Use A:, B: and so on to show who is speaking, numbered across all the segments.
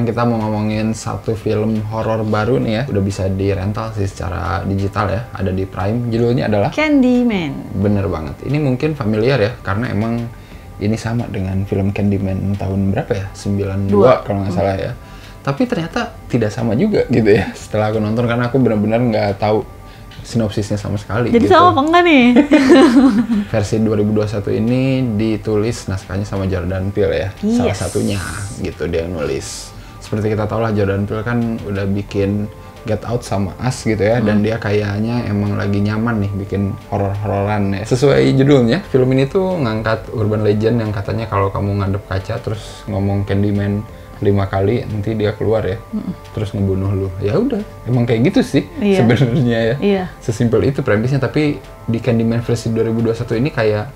A: sekarang kita mau ngomongin satu film horor baru nih ya. Udah bisa di-rental sih secara digital ya. Ada di Prime. Judulnya adalah
B: Candyman.
A: Bener banget. Ini mungkin familiar ya, karena emang ini sama dengan film Candyman tahun berapa ya? 92 kalau nggak salah ya. Tapi ternyata tidak sama juga gitu ya. Setelah aku nonton, karena aku benar-benar nggak tahu sinopsisnya sama sekali.
B: Jadi
A: gitu.
B: sama apa enggak nih?
A: Versi 2021 ini ditulis naskahnya sama Jordan Peele ya.
B: Yes.
A: Salah satunya gitu dia nulis. Seperti kita tahu lah, Jordan Peele kan udah bikin Get Out sama Us gitu ya. Dan dia kayaknya emang lagi nyaman nih bikin horor-hororan ya. Sesuai judulnya, film ini tuh ngangkat urban legend yang katanya kalau kamu ngadep kaca terus ngomong Candyman 5 kali, nanti dia keluar ya, terus ngebunuh lu. Ya udah, emang kayak gitu sih sebenarnya ya.
B: Iya.
A: Sesimpel itu premisnya, tapi di Candyman versi 2021 ini kayak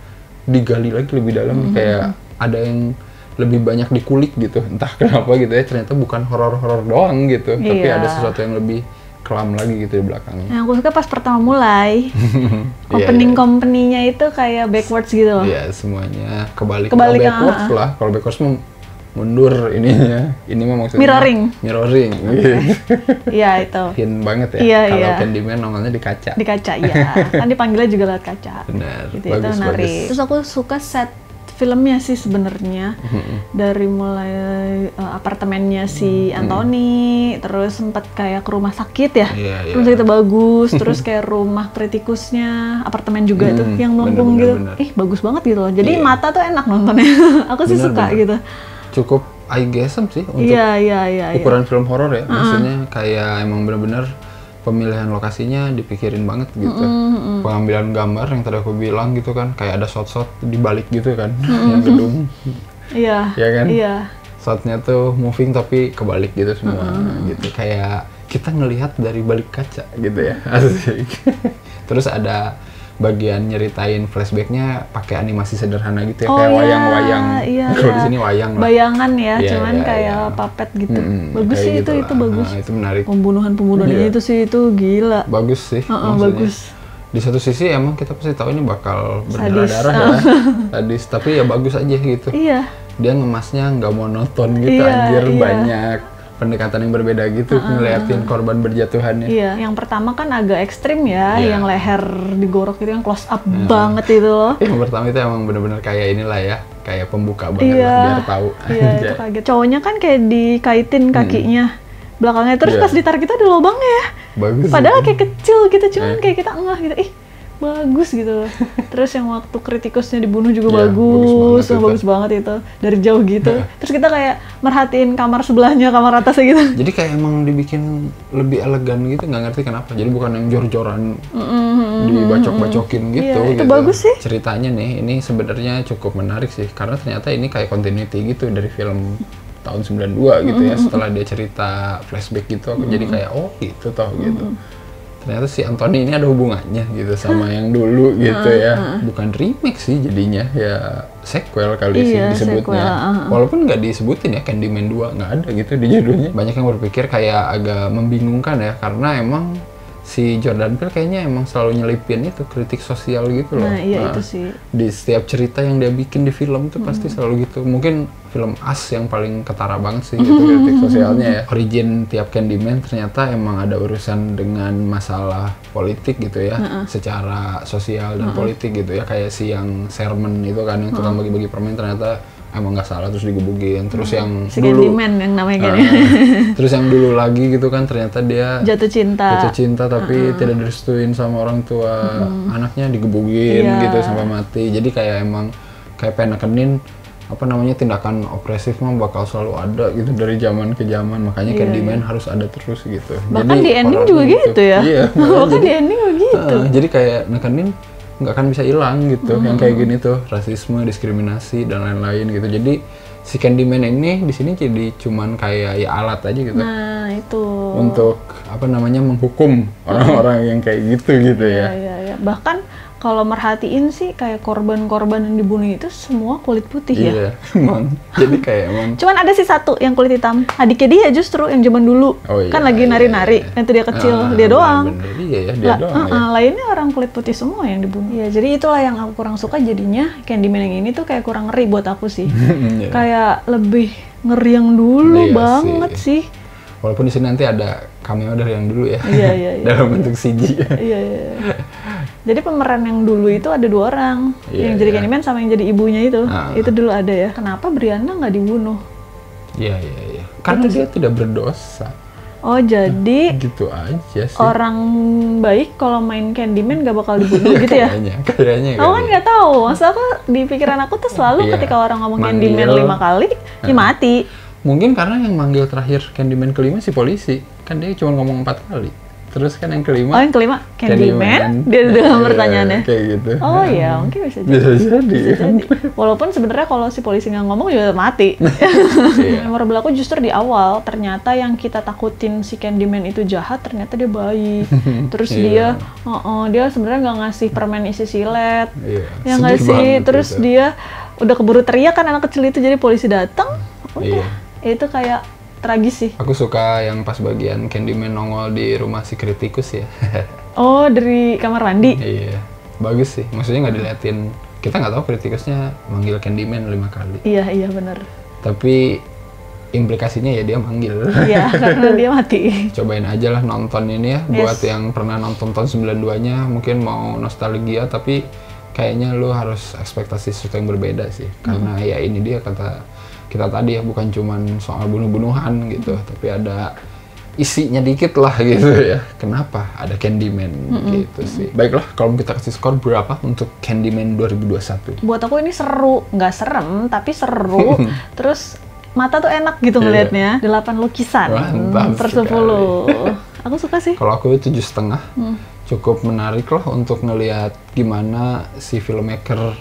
A: digali lagi lebih dalam, kayak ada yang lebih banyak dikulik gitu, entah kenapa gitu ya. Ternyata bukan horor-horor doang gitu, tapi ada sesuatu yang lebih kelam lagi gitu di belakangnya.
B: Yang aku suka pas pertama mulai, opening company-nya itu kayak backwards gitu loh.
A: Iya, semuanya kebalik backwards
B: Kebalik,
A: lah. Kalau backwards mundur ininya, ini mah maksudnya mirroring gitu.
B: Iya itu.
A: Hint banget ya,
B: Iya,
A: kalau
B: iya.
A: Candyman nongolnya di kaca.
B: Di kaca, iya. Kan dipanggilnya juga lewat kaca.
A: Benar,
B: Gitu,
A: bagus,
B: itu menarik.
A: bagus.
B: Terus aku suka set filmnya sih sebenarnya. Dari mulai apartemennya si Anthony, terus sempat kayak ke rumah sakit ya.
A: Iya,
B: Rumah sakit bagus, terus kayak rumah kritikusnya, apartemen juga itu yang melengkung gitu.
A: bener.
B: Ih, bagus banget gitu loh. Jadi mata tuh enak nontonnya. Aku sih suka gitu.
A: Cukup eye-gasm sih untuk
B: Iya.
A: ukuran film horor ya. Maksudnya kayak emang bener-bener pemilihan lokasinya dipikirin banget gitu. Pengambilan gambar yang tadi aku bilang gitu kan, kayak ada shot-shot di balik gitu kan, yang gedung.
B: Iya.
A: Ya kan?
B: Iya.
A: Shotnya tuh moving tapi kebalik gitu semua gitu. Kayak kita ngelihat dari balik kaca gitu ya. Asik. Terus ada bagian nyeritain flashbacknya pakai animasi sederhana gitu ya, kayak wayang-wayang. Kalau di sini wayang lah.
B: Bayangan ya,
A: Iya,
B: cuman
A: iya,
B: kayak
A: iya.
B: puppet gitu. Bagus
A: Kayak
B: sih
A: gitu
B: itu
A: lah.
B: bagus.
A: Nah, itu menarik.
B: Pembunuhan-pembunuhannya
A: Iya.
B: itu sih itu gila.
A: Bagus sih. Maksudnya.
B: Bagus.
A: Di satu sisi emang kita pasti tahu ini bakal berdarah-darah ya. Sadis, tapi ya bagus aja gitu.
B: Iya.
A: Dia ngemasnya nggak monoton gitu,
B: Iya,
A: anjir.
B: iya.
A: Banyak pendekatan yang berbeda gitu, ngeliatin korban berjatuhannya.
B: Iya, yang pertama kan agak ekstrim ya,
A: Iya.
B: yang leher digorok itu yang close up banget itu loh.
A: Yang pertama itu emang bener-bener kayak inilah ya, kayak pembuka banget
B: Iya.
A: lah, biar tahu.
B: Iya, itu kaget. Cowoknya kan kayak dikaitin kakinya. Belakangnya terus
A: Iya.
B: pas ditarik itu ada lubangnya ya.
A: Bagus.
B: Padahal kayak kecil gitu, cuman kayak kita ngeh gitu. Ih, bagus gitu. Terus yang waktu kritikusnya dibunuh juga
A: Iya,
B: bagus banget itu. Dari jauh gitu. Terus kita kayak merhatiin kamar sebelahnya, kamar atasnya gitu.
A: Jadi kayak emang dibikin lebih elegan gitu, nggak ngerti kenapa. Jadi bukan yang jor-joran dibacok-bacokin gitu.
B: Iya, itu
A: gitu.
B: bagus sih.
A: Ceritanya nih, ini sebenarnya cukup menarik sih, karena ternyata ini kayak continuity gitu dari film tahun 92 gitu ya. Setelah dia cerita flashback gitu, aku jadi kayak oh gitu toh gitu. Ternyata si Anthony ini ada hubungannya gitu sama yang dulu gitu ya. Bukan remake sih jadinya, ya sequel kali sih
B: Iya,
A: disebutnya.
B: sequel,
A: Walaupun nggak disebutin ya Candyman 2, nggak ada gitu di judulnya. Banyak yang berpikir kayak agak membingungkan ya, karena emang si Jordan Peele kayaknya emang selalu nyelipin itu kritik sosial gitu loh.
B: Nah, iya itu sih.
A: Di setiap cerita yang dia bikin di film tuh pasti selalu gitu. Mungkin film Us yang paling ketara banget sih gitu kritik sosialnya ya. Origin tiap Candyman ternyata emang ada urusan dengan masalah politik gitu ya, secara sosial dan politik gitu ya. Kayak si yang Sherman itu kan, yang tukang bagi-bagi permen, ternyata emang nggak salah terus digebukin. Terus yang
B: Si
A: dulu
B: Candyman yang namanya kan ya.
A: terus yang dulu lagi gitu kan, ternyata dia
B: Jatuh cinta.
A: tapi tidak direstuin sama orang tua, anaknya digebukin
B: Iya.
A: gitu sampai mati. Jadi kayak emang kayak pengen nekenin apa namanya, tindakan opresif mah bakal selalu ada gitu dari zaman ke zaman. Makanya Candyman harus ada terus gitu.
B: Bahkan
A: Jadi
B: di ending
A: horornya
B: juga gitu ya.
A: Iya.
B: Bahkan di ending begitu.
A: Jadi kayak nekenin nggak akan bisa hilang gitu, yang kayak gini tuh, rasisme, diskriminasi dan lain-lain gitu. Jadi si Candyman ini di sini jadi cuman kayak ya alat aja gitu.
B: Nah, itu.
A: Untuk apa namanya, menghukum orang-orang yang kayak gitu ya.
B: Iya. Bahkan kalau merhatiin sih kayak korban-korban yang dibunuh itu semua kulit putih ya.
A: Iya, emang. Jadi kayak emang.
B: Cuman ada sih satu yang kulit hitam. Adiknya dia justru yang zaman dulu.
A: Oh, iya,
B: Kan lagi nari-nari.
A: iya.
B: Itu dia kecil, dia doang.
A: Bener. Iya ya, dia doang ya.
B: Lainnya orang kulit putih semua yang dibunuh. Iya, jadi itulah yang aku kurang suka jadinya Candyman yang ini tuh kayak kurang ngeri buat aku sih.
A: Iya.
B: Kayak lebih ngeri yang dulu
A: Iya
B: banget sih.
A: Walaupun di sini nanti ada cameo dari yang dulu ya.
B: Iya.
A: Dalam bentuk CG.
B: Iya. Jadi pemeran yang dulu itu ada 2 orang,
A: Iya,
B: yang jadi
A: iya.
B: Candyman sama yang jadi ibunya itu.
A: Ah.
B: Itu dulu ada ya. Kenapa Brianna nggak dibunuh?
A: Iya. Karena dia tidak berdosa.
B: Oh jadi
A: Gitu aja sih.
B: orang baik kalau main Candyman nggak bakal dibunuh gitu ya?
A: Kayaknya.
B: Aku kan nggak tahu. Masa aku di pikiran aku tuh selalu
A: Iya.
B: ketika orang ngomong
A: Manggil.
B: Candyman 5 kali, ya mati.
A: Mungkin karena yang manggil terakhir Candyman kelima si polisi. Kan dia cuma ngomong 4 kali. Terus kan yang kelima.
B: Oh yang kelima Candyman? Dia dalam pertanyaannya.
A: Kayak gitu.
B: Oh iya, mungkin bisa jadi.
A: Bisa jadi.
B: Bisa jadi. Walaupun sebenarnya kalau si polisi nggak ngomong juga mati.
A: Iya.
B: Memorable aku justru di awal, ternyata yang kita takutin si Candyman itu jahat, ternyata dia baik. Terus
A: Iya.
B: dia sebenarnya nggak ngasih permen isi silet.
A: Iya.
B: Ya nggak
A: Sedih
B: sih?
A: banget
B: Terus
A: itu.
B: dia udah keburu teriak kan anak kecil itu, jadi polisi datang. Udah, itu kayak tragis sih.
A: Aku suka yang pas bagian Candyman nongol di rumah si kritikus ya.
B: Oh, dari kamar mandi?
A: Iya. Bagus sih. Maksudnya nggak diliatin. Kita nggak tahu kritikusnya manggil Candyman 5 kali.
B: Iya bener.
A: Tapi implikasinya ya dia manggil.
B: Iya, karena dia mati.
A: Cobain aja lah nonton ini ya.
B: Yes.
A: Buat yang pernah nonton tahun 92-nya, mungkin mau nostalgia, tapi kayaknya lu harus ekspektasi sesuatu yang berbeda sih. Karena ya ini dia kata kita tadi ya, bukan cuman soal bunuh-bunuhan gitu, tapi ada isinya dikit lah gitu ya. Kenapa ada Candyman gitu sih. Baiklah, kalau kita kasih skor berapa untuk Candyman 2021?
B: Buat aku ini seru, nggak serem tapi seru. Terus mata tuh enak gitu ngelihatnya. 8 lukisan
A: Mantap
B: per
A: sekali.
B: 10. Aku suka sih.
A: Kalau aku 7,5, cukup menarik loh untuk ngelihat gimana si filmmaker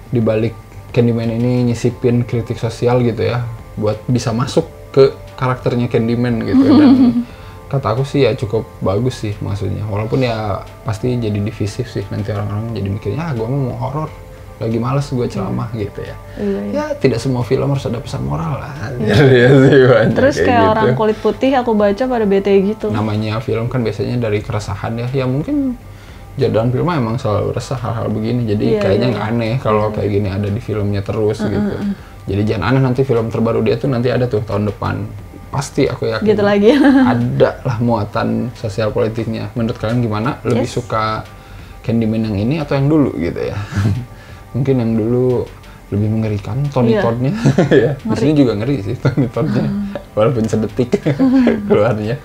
A: di balik Candyman ini nyisipin kritik sosial gitu ya, buat bisa masuk ke karakternya Candyman gitu. Dan kata aku sih ya cukup bagus sih maksudnya, walaupun ya pasti jadi divisif sih, nanti orang-orang jadi mikirnya gue mau horor, lagi males gue ceramah gitu ya.
B: Iya.
A: Ya tidak semua film harus ada pesan moral lah. Iya sih, banyak
B: Terus kayak
A: gitu.
B: orang kulit putih aku baca pada bete gitu.
A: Namanya film kan biasanya dari keresahan ya mungkin Jordan Peele emang selalu resah hal-hal begini, jadi
B: Iya,
A: kayaknya
B: iya.
A: nggak aneh kalau kayak gini ada di filmnya terus gitu. Jadi jangan aneh nanti film terbaru dia tuh nanti ada tuh tahun depan, pasti aku yakin
B: Gitu lagi.
A: ada lah muatan sosial politiknya. Menurut kalian gimana? Lebih
B: Yes.
A: suka Candyman yang ini atau yang dulu gitu ya? Mungkin yang dulu lebih mengerikan, Tony
B: Iya.
A: Todd-nya ya. Di sini juga ngeri sih Tony Todd-nya, walaupun sedetik keluarnya.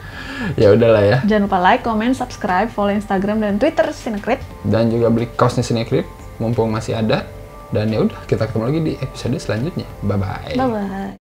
A: Ya udahlah ya.
B: Jangan lupa like, comment, subscribe, follow Instagram dan Twitter Cinecrit.
A: Dan juga beli kaosnya Cinecrit mumpung masih ada. Dan ya udah, kita ketemu lagi di episode selanjutnya. Bye bye.
B: Bye bye.